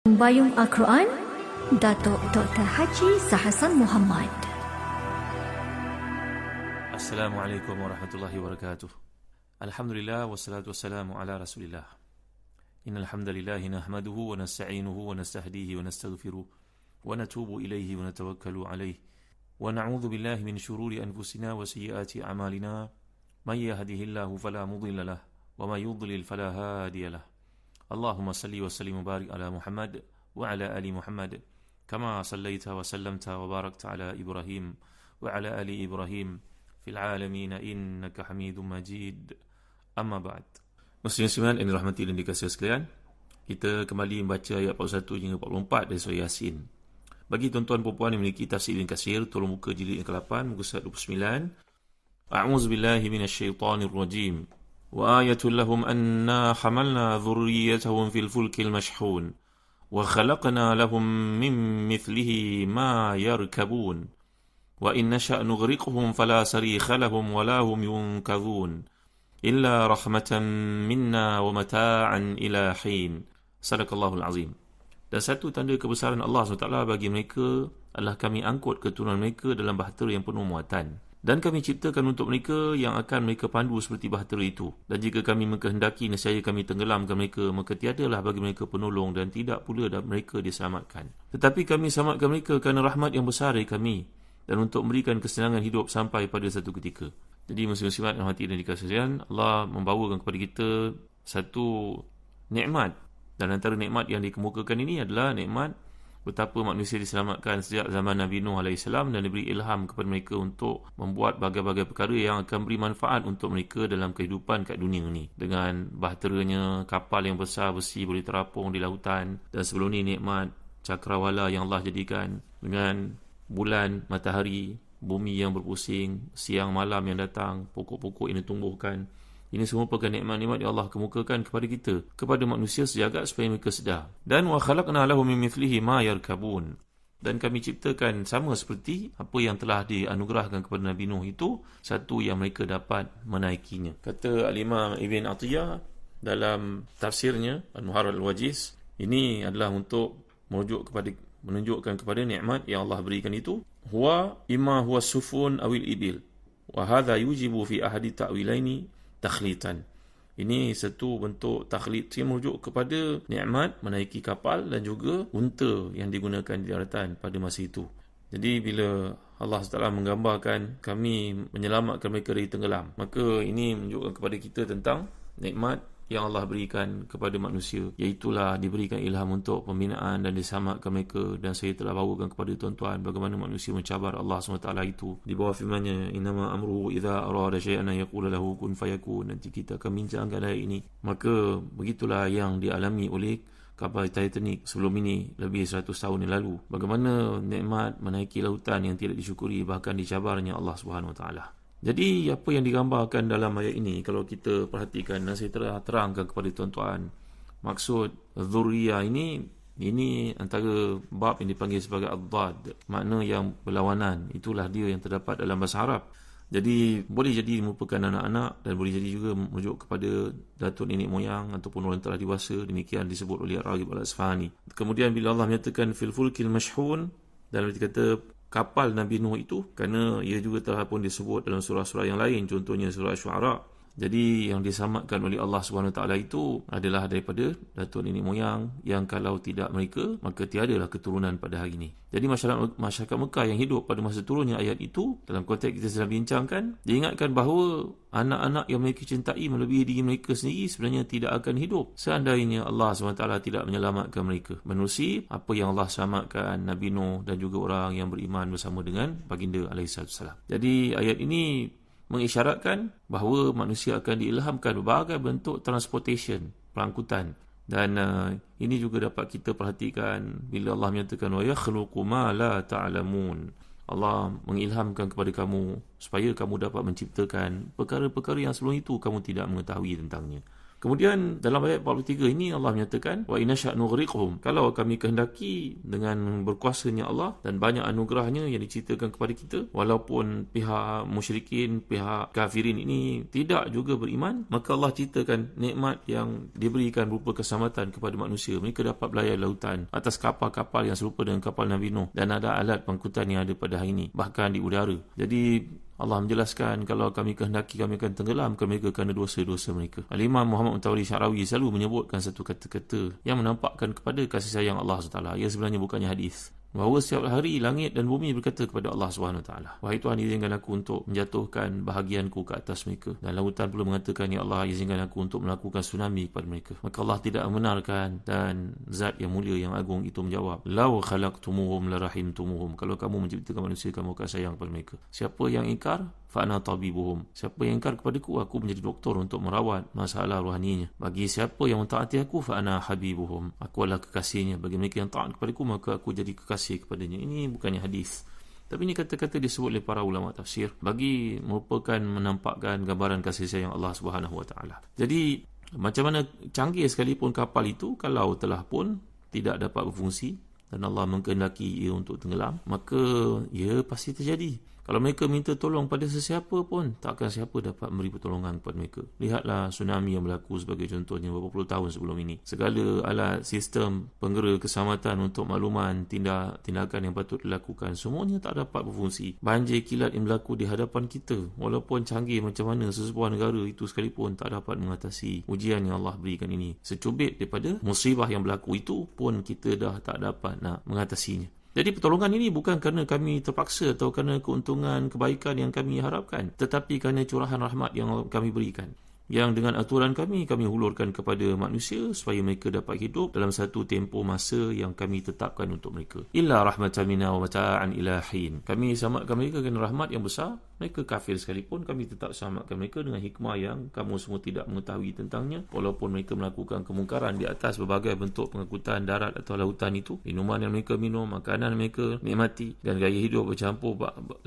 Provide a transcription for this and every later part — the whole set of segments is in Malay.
Pembayung Al-Quran, Datuk Dr. Haji Zahasan Muhammad. Assalamualaikum warahmatullahi wabarakatuh. Alhamdulillah wassalatu wassalamu ala Rasulillah. Innal hamdalillah nahmaduhu wa nasta'inuhu wa nastahdihi wa nastaghfiruh wa natubu ilayhi wa natawakkalu alayhi wa na'udzu billahi min shururi anfusina wa sayyiati a'malina. May yahdihillahu fala mudilla lahu wa may yudlil fala hadiya lahu. Allahumma salli wa sallim wa barik ala Muhammad wa ala ali Muhammad kama sallaita wa sallamta wa barakta ala Ibrahim wa ala ali Ibrahim fil alamin innaka Hamidum Majid. Amma ba'd. Muslimin yang dirahmati dan dikasihi sekalian, kita kembali membaca ayat 41 hingga 44 dari surah Yasin. Bagi tuan-tuan dan puan yang memiliki tafsir Ibn Katsir, tolong buka jilid yang ke-8 muka surat 29. A'udzu billahi minasyaitonir rajim. وآية لهم أنا حملنا ذريتهم في الفلك المشحون وخلقنا لهم من مثله ما يركبون وإن نشأ نغرقهم فلا صريخ لهم ولا هم ينقذون إلا رحمة منا ومتاعا إلى حين. صدق الله العظيم. Dan satu tanda kebesaran Allah SWT bagi mereka adalah kami angkut keturunan mereka dalam bahtera yang penuh muatan. Dan kami ciptakan untuk mereka yang akan mereka pandu seperti bahtera itu. Dan jika kami mengkehendaki, nescaya kami tenggelamkan mereka, maka tiadalah bagi mereka penolong dan tidak pula mereka diselamatkan. Tetapi kami selamatkan mereka kerana rahmat yang besar dari kami dan untuk memberikan kesenangan hidup sampai pada satu ketika. Jadi muslim-muslimat yang hati dan dikasihi, Allah membawakan kepada kita satu nikmat. Dan antara nikmat yang dikemukakan ini adalah nikmat betapa manusia diselamatkan sejak zaman Nabi Nuh AS dan diberi ilham kepada mereka untuk membuat bagai-bagai perkara yang akan beri manfaat untuk mereka dalam kehidupan kat dunia ini. Dengan bahteranya kapal yang besar besi boleh terapung di lautan, dan sebelum ini nikmat cakrawala yang Allah jadikan, dengan bulan, matahari, bumi yang berpusing, siang malam yang datang, pokok-pokok yang ditumbuhkan. Ini semua merupakan nikmat-nikmat yang Allah kemukakan kepada kita, kepada manusia sejagat supaya mereka sedar. Dan wa khalaqna lahum min mithlihi ma yarkabun. Dan kami ciptakan sama seperti apa yang telah dianugerahkan kepada Nabi Nuh itu, satu yang mereka dapat menaikinya. Kata Al-Imam Ibn Atiyah dalam tafsirnya Al-Muharrar Al-Wajiz, ini adalah untuk menunjukkan kepada nikmat yang Allah berikan itu, huwa imma huwa sufun awil ibil. Wa hadha yujibu fi ahadi ta'wilaini takhlitan. Ini satu bentuk takhlid yang merujuk kepada nikmat menaiki kapal dan juga unta yang digunakan di daratan pada masa itu. Jadi bila Allah SWT menggambarkan kami menyelamatkan mereka dari tenggelam, maka ini menunjukkan kepada kita tentang nikmat yang Allah berikan kepada manusia, iaitulah diberikan ilham untuk pembinaan dan diselamatkan mereka. Dan saya telah bawakan kepada tuan-tuan bagaimana manusia mencabar Allah SWT itu di bawah firman-Nya, innama amruhu idza arada syai'an yaqulu lahu kun fayakun. Nanti kita akan bincangkan ayat ini. Maka begitulah yang dialami oleh kapal Titanic sebelum ini lebih 100 tahun yang lalu. Bagaimana nikmat menaiki lautan yang tidak disyukuri, bahkan dicabarnya Allah SWT. Jadi apa yang digambarkan dalam ayat ini, kalau kita perhatikan dan saya terangkan kepada tuan-tuan, maksud dzurriyah ini antara bab yang dipanggil sebagai ad-dad, makna yang berlawanan. Itulah dia yang terdapat dalam bahasa Arab. Jadi boleh jadi merupakan anak-anak dan boleh jadi juga merujuk kepada datuk nenek moyang ataupun orang telah dewasa. Demikian disebut oleh Ar-Raghib Al-Asfahani. Kemudian bila Allah menyatakan fil fulkil mashhun, dalam arti kata kapal Nabi Nuh itu, kerana ia juga telah pun disebut dalam surah-surah yang lain, contohnya surah Syu'ara. Jadi yang diselamatkan oleh Allah SWT itu adalah daripada datuk nenek moyang yang kalau tidak mereka, maka tiadalah keturunan pada hari ini. Jadi masyarakat Mekah yang hidup pada masa turunnya ayat itu, dalam konteks kita sedang bincangkan, diingatkan bahawa anak-anak yang mereka cintai melebihi diri mereka sendiri sebenarnya tidak akan hidup seandainya Allah SWT tidak menyelamatkan mereka. Menerusi apa yang Allah selamatkan Nabi Nuh dan juga orang yang beriman bersama dengan baginda alaihissalam. Jadi ayat ini mengisyaratkan bahawa manusia akan diilhamkan berbagai bentuk transportation, perangkutan. Dan ini juga dapat kita perhatikan bila Allah menyatakan wa yakhluqu ma la ta'lamun. Allah mengilhamkan kepada kamu supaya kamu dapat menciptakan perkara-perkara yang sebelum itu kamu tidak mengetahui tentangnya. Kemudian dalam ayat 43 ini Allah menyatakan wa inasya' nughriqhum, kalau kami kehendaki dengan berkuasanya Allah dan banyak anugerahnya yang diceritakan kepada kita, walaupun pihak musyrikin, pihak kafirin ini tidak juga beriman, maka Allah ceritakan nikmat yang diberikan berupa keselamatan kepada manusia. Mereka dapat berlayar lautan atas kapal-kapal yang serupa dengan kapal Nabi Nuh, dan ada alat pangkutan yang ada pada hari ini, bahkan di udara. Jadi Allah menjelaskan kalau kami kehendaki kami akan tenggelamkan mereka kerana dosa-dosa mereka. Al-Imam Muhammad Muntawalli Sya'rawi selalu menyebutkan satu kata-kata yang menampakkan kepada kasih sayang Allah SWT. Ia sebenarnya bukannya hadis. Bahawa setiap hari langit dan bumi berkata kepada Allah SWT, wahai Tuhan, izinkan aku untuk menjatuhkan bahagianku ke atas mereka. Dan lautan pula mengatakan, ya Allah, izinkan aku untuk melakukan tsunami kepada mereka. Maka Allah tidak membenarkan, dan zat yang mulia yang agung itu menjawab, lau khalaqtumuhum larahimtumuhum, kalau kamu menciptakan manusia, kamu akan sayang kepada mereka. Siapa yang ingkar, fa'ana tabibuhum, siapa yang ingkar kepadaku, aku menjadi doktor untuk merawat masalah rohaninya. Bagi siapa yang mentaati aku, fa'ana habibuhum, aku adalah kekasihnya. Bagi mereka yang taat kepadaku, maka aku jadi kekasih kepadanya. Ini bukannya hadis, tapi ini kata-kata disebut oleh para ulama tafsir bagi merupakan menampakkan gambaran kasih sayang Allah Subhanahu Wa Taala. Jadi macam mana canggih sekalipun kapal itu, kalau telah pun tidak dapat berfungsi dan Allah mengkehendaki ia untuk tenggelam, maka ia pasti terjadi. Kalau mereka minta tolong pada sesiapa pun, takkan siapa dapat memberi pertolongan kepada mereka. Lihatlah tsunami yang berlaku sebagai contohnya beberapa puluh tahun sebelum ini. Segala alat sistem penggera keselamatan untuk makluman tindakan yang patut dilakukan, semuanya tak dapat berfungsi. Banjir kilat yang berlaku di hadapan kita, walaupun canggih macam mana sesebuah negara itu sekalipun, tak dapat mengatasi ujian yang Allah berikan ini. Secubit daripada musibah yang berlaku itu pun kita dah tak dapat nak mengatasinya. Jadi pertolongan ini bukan kerana kami terpaksa atau kerana keuntungan kebaikan yang kami harapkan, tetapi kerana curahan rahmat yang kami berikan, yang dengan aturan kami hulurkan kepada manusia supaya mereka dapat hidup dalam satu tempoh masa yang kami tetapkan untuk mereka. Illa rahmatan minna wa mata'an ila hin. Kami selamatkan mereka kerana rahmat yang besar. Mereka kafir sekalipun, kami tetap selamatkan mereka dengan hikmah yang kamu semua tidak mengetahui tentangnya. Walaupun mereka melakukan kemungkaran di atas berbagai bentuk pengangkutan darat atau lautan itu, minuman yang mereka minum, makanan yang mereka nikmati, dan gaya hidup bercampur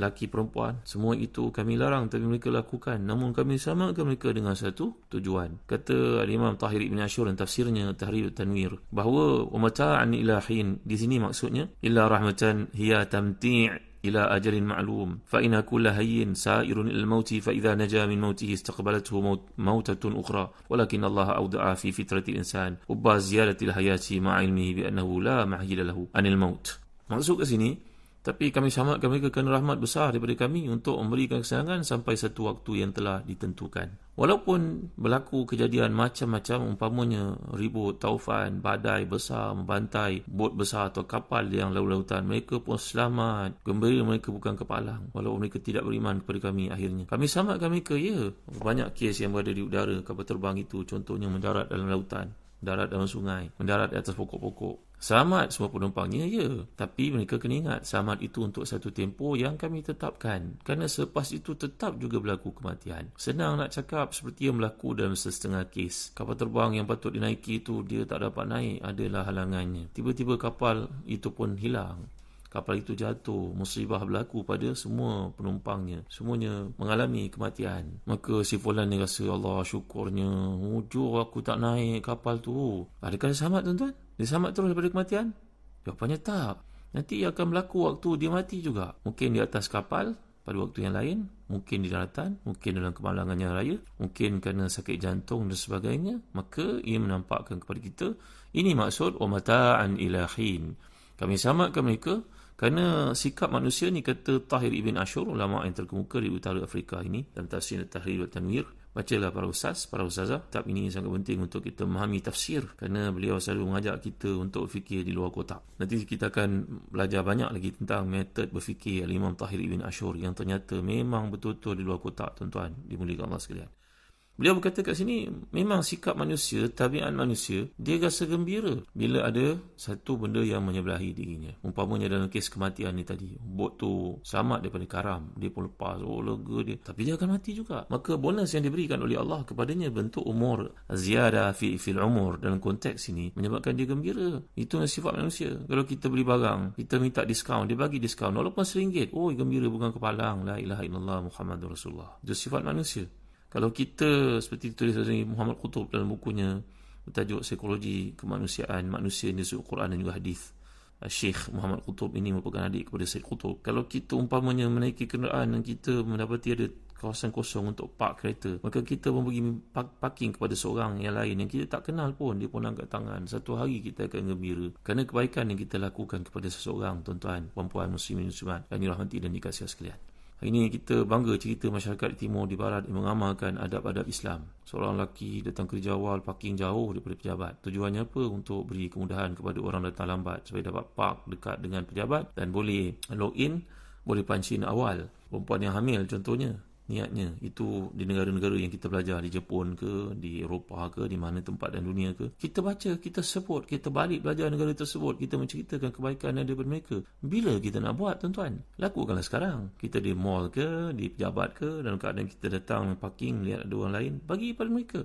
laki perempuan, semua itu kami larang tapi mereka lakukan. Namun kami selamatkan mereka dengan satu tujuan. Kata Imam Tahir Ibn Ashur dan tafsirnya Tahrir Tanwir, bahawa umata'an ilahin di sini maksudnya illa rahmatan hiya tamti' ila ajalin ma'lum fa inna kulla hayyin sa'irun ila al-maut fa idza naja min mautihi istaqbalathu mautatun ukhra walakin Allah awda'a fi fitrati al-insan ubba ziyadati al-hayati ma'a ilmihi bi annahu la mahila lahu anil maut. Maksud ke sini, tapi kami selamatkan mereka kerana rahmat besar daripada kami untuk memberikan kesenangan sampai satu waktu yang telah ditentukan. Walaupun berlaku kejadian macam-macam, umpamanya ribut, taufan, badai besar membantai bot besar atau kapal yang laut-lautan, mereka pun selamat, gembira mereka bukan kepalang, walaupun mereka tidak beriman kepada kami akhirnya. Kami selamatkan mereka, ya. Banyak kes yang berada di udara, kapal terbang itu, contohnya mendarat dalam lautan, mendarat dalam sungai, mendarat di atas pokok-pokok. Selamat semua penumpangnya, ya. Tapi mereka kena ingat, selamat itu untuk satu tempoh yang kami tetapkan. Kerana selepas itu tetap juga berlaku kematian. Senang nak cakap seperti yang berlaku dalam setengah kes. Kapal terbang yang patut dinaiki itu, dia tak dapat naik, adalah halangannya. Tiba-tiba kapal itu pun hilang. Kapal itu jatuh, musibah berlaku pada semua penumpangnya. Semuanya mengalami kematian. Maka si fulan ni rasa, Allah syukurnya, hujur aku tak naik kapal tu. Adakah dia selamat, tuan-tuan? Dia selamat terus daripada kematian? Jawapannya tak. Nanti akan berlaku waktu dia mati juga. Mungkin di atas kapal pada waktu yang lain, mungkin di daratan, mungkin dalam kemalangan yang raya, mungkin kerana sakit jantung dan sebagainya. Maka ia menampakkan kepada kita, ini maksud wa mata'an ila hin. Kami selamatkan mereka kerana sikap manusia ni, kata Tahir Ibn Ashur, ulama yang terkemuka di utara Afrika ini, dalam tafsir Tahrir Tanwir. Bacalah para ustazah. Kitab ini sangat penting untuk kita memahami tafsir, kerana beliau selalu mengajak kita untuk berfikir di luar kotak. Nanti kita akan belajar banyak lagi tentang metod berfikir Imam Tahir Ibn Ashur yang ternyata memang betul-betul di luar kotak, tuan-tuan, dimuliakan Allah sekalian. Beliau berkata kat sini, memang sikap manusia, tabiat manusia, dia rasa gembira bila ada satu benda yang menyebelahi dirinya. Umpamanya dalam kes kematian ni tadi, bot tu selamat daripada karam, dia pun lepas, lega dia, tapi dia akan mati juga. Maka bonus yang diberikan oleh Allah kepadanya bentuk umur, ziyadah fil umur, dalam konteks ini menyebabkan dia gembira. Itu sifat manusia. Kalau kita beli barang, kita minta diskaun, dia bagi diskaun walaupun RM1, oh gembira bukan kepalang, la ilaha illallah Muhammadur Rasulullah. Itu sifat manusia. Kalau kita seperti ditulis oleh Muhammad Qutb dalam bukunya bertajuk Psikologi Kemanusiaan Manusia di Sudut Quran dan juga Hadis, Syekh Muhammad Qutb ini merupakan adik kepada Syekh Qutb. Kalau kita umpamanya menaiki kenderaan dan kita mendapati ada kawasan kosong untuk park kereta, maka kita memberi parking kepada seorang yang lain yang kita tak kenal pun, dia pun angkat tangan, satu hari kita akan gembira kerana kebaikan yang kita lakukan kepada seseorang. Tuan-tuan, puan-puan, muslimin, muslimat yang dirahmati dan dikasihi sekalian, hari ini kita bangga cerita masyarakat di timur, di barat yang mengamalkan adab-adab Islam. Seorang lelaki datang kerja awal, parking jauh daripada pejabat. Tujuannya apa? Untuk beri kemudahan kepada orang datang lambat supaya dapat park dekat dengan pejabat dan boleh log in, boleh pancing awal. Perempuan yang hamil contohnya, niatnya itu di negara-negara yang kita belajar, di Jepun ke, di Eropah ke, di mana tempat dan dunia ke, kita baca, kita support, kita balik belajar negara tersebut, kita menceritakan kebaikan yang ada daripada mereka. Bila kita nak buat, tuan-tuan? Lakukanlah sekarang. Kita di mall ke, di pejabat ke, dalam keadaan kita datang parking, lihat ada orang lain, bagi pada mereka.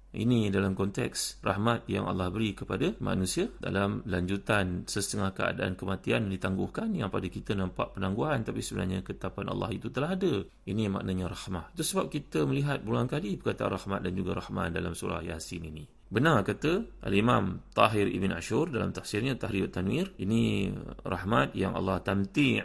Ini dalam konteks rahmat yang Allah beri kepada manusia dalam lanjutan setengah keadaan kematian ditangguhkan, yang pada kita nampak penangguhan tapi sebenarnya ketetapan Allah itu telah ada. Ini maknanya rahmah. Itu sebab kita melihat berulang kali perkataan rahmat dan juga rahman dalam surah Yasin ini. Benar kata Al-Imam Tahir Ibn Ashur dalam tafsirnya Tahrir Tanwir, ini rahmat yang Allah tamti',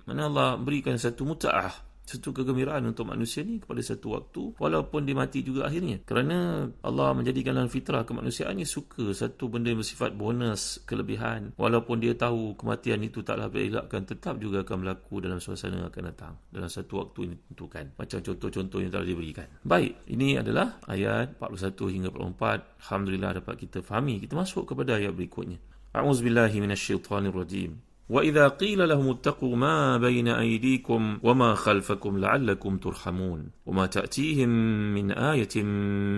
mana Allah berikan satu muta'ah, satu kegembiraan untuk manusia ni kepada satu waktu, walaupun dia mati juga akhirnya. Kerana Allah menjadikan dalam fitrah kemanusiaannya suka satu benda yang bersifat bonus, kelebihan. Walaupun dia tahu kematian itu taklah berelakkan, tetap juga akan berlaku dalam suasana yang akan datang, dalam satu waktu yang ditentukan. Macam contoh-contoh yang telah diberikan. Baik, ini adalah ayat 41 hingga 44. Alhamdulillah dapat kita fahami. Kita masuk kepada ayat berikutnya. A'udzubillahi minasyaitanirrajim. وَإِذَا قِيلَ لَهُمُ اتَّقُوا مَا بَيْنَ أَيْدِيكُمْ وَمَا خَلْفَكُمْ لَعَلَّكُمْ تُرْحَمُونَ وَمَا تَأْتِيهِمْ مِنْ آيَةٍ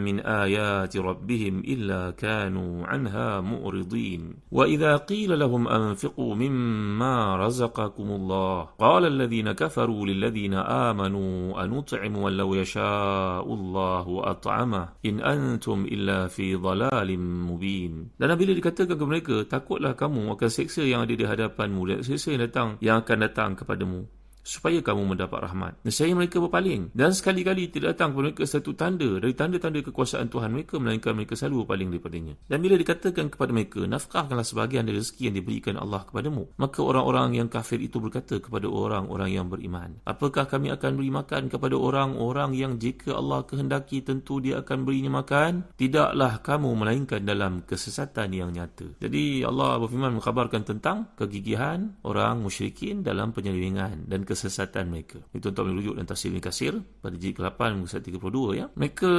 مِنْ آيَاتِ رَبِّهِمْ إِلَّا كَانُوا عَنْهَا مُعْرِضِينَ وَإِذَا قِيلَ لَهُمْ أَنْفِقُوا مِمَّا رَزَقَكُمُ اللَّهُ قَالَ الَّذِينَ كَفَرُوا لِلَّذِينَ آمَنُوا أَنُطْعِمُ مَن لَّوْ يَشَاءُ اللَّهُ أَطْعَمَهُ إِنْ أَنْتُمْ إِلَّا فِي ضَلَالٍ مُبِينٍ. Dan bila dikatakan kepada mereka, takutlah kamu akan seksa yang ada di hadapanmu dan seksa yang akan datang kepadamu, supaya kamu mendapat rahmat. Nescaya mereka berpaling, dan sekali-kali tidak datang kepada mereka satu tanda dari tanda-tanda kekuasaan Tuhan mereka, melainkan mereka selalu berpaling daripadanya. Dan bila dikatakan kepada mereka, nafkahkanlah sebahagian dari rezeki yang diberikan Allah kepadamu, maka orang-orang yang kafir itu berkata kepada orang-orang yang beriman, apakah kami akan beri makan kepada orang-orang yang jika Allah kehendaki tentu dia akan berinya makan? Tidaklah kamu melainkan dalam kesesatan yang nyata. Jadi Allah berfirman mengkhabarkan tentang kegigihan orang musyrikin dalam penyelewengan dan kesesatan mereka. Itu tuan-tuan merujuk dan tafsir Ibn Katsir pada jilid ke-8 muka 32 ya. Mereka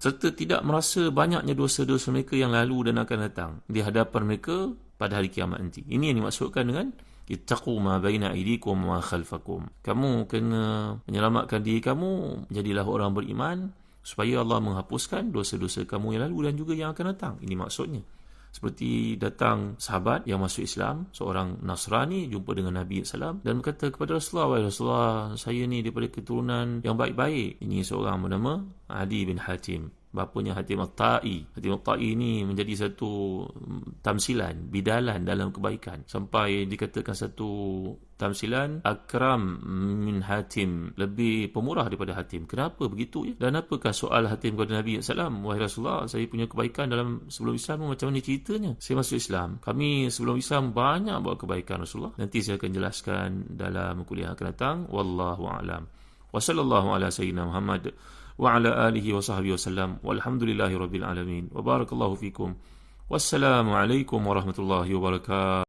serta tidak merasa banyaknya dosa-dosa mereka yang lalu dan akan datang di hadapan mereka pada hari kiamat nanti. Ini yang dimaksudkan dengan ittaqu ma baina aydikum wa khalfakum. Kamu kena menyelamatkan diri kamu, jadilah orang beriman supaya Allah menghapuskan dosa-dosa kamu yang lalu dan juga yang akan datang. Ini maksudnya. Seperti datang sahabat yang masuk Islam, seorang Nasrani jumpa dengan Nabi SAW dan berkata kepada Rasulullah, wahai Rasulullah, saya ni daripada keturunan yang baik-baik. Ini seorang bernama Adi bin Hatim, bapanya Hatim Al-Ta'i. Hatim Al-Ta'i ini menjadi satu tamsilan, bidalan dalam kebaikan, sampai dikatakan satu tamsilan akram min Hatim, lebih pemurah daripada Hatim. Kenapa begitu ya? Dan apakah soal Hatim kepada Nabi SAW? Wahai Rasulullah, saya punya kebaikan dalam sebelum Islam, macam mana ceritanya? Saya masuk Islam, kami sebelum Islam banyak buat kebaikan Rasulullah. Nanti saya akan jelaskan dalam kuliah akan datang. Wallahu a'lam. Wa sallallahu ala sayyidina Muhammad wa ala alihi wa sahbihi wasallam walhamdulillahi rabbil alamin wa barakallahu fikum. Wassalamu alaikum warahmatullahi wabarakatuh.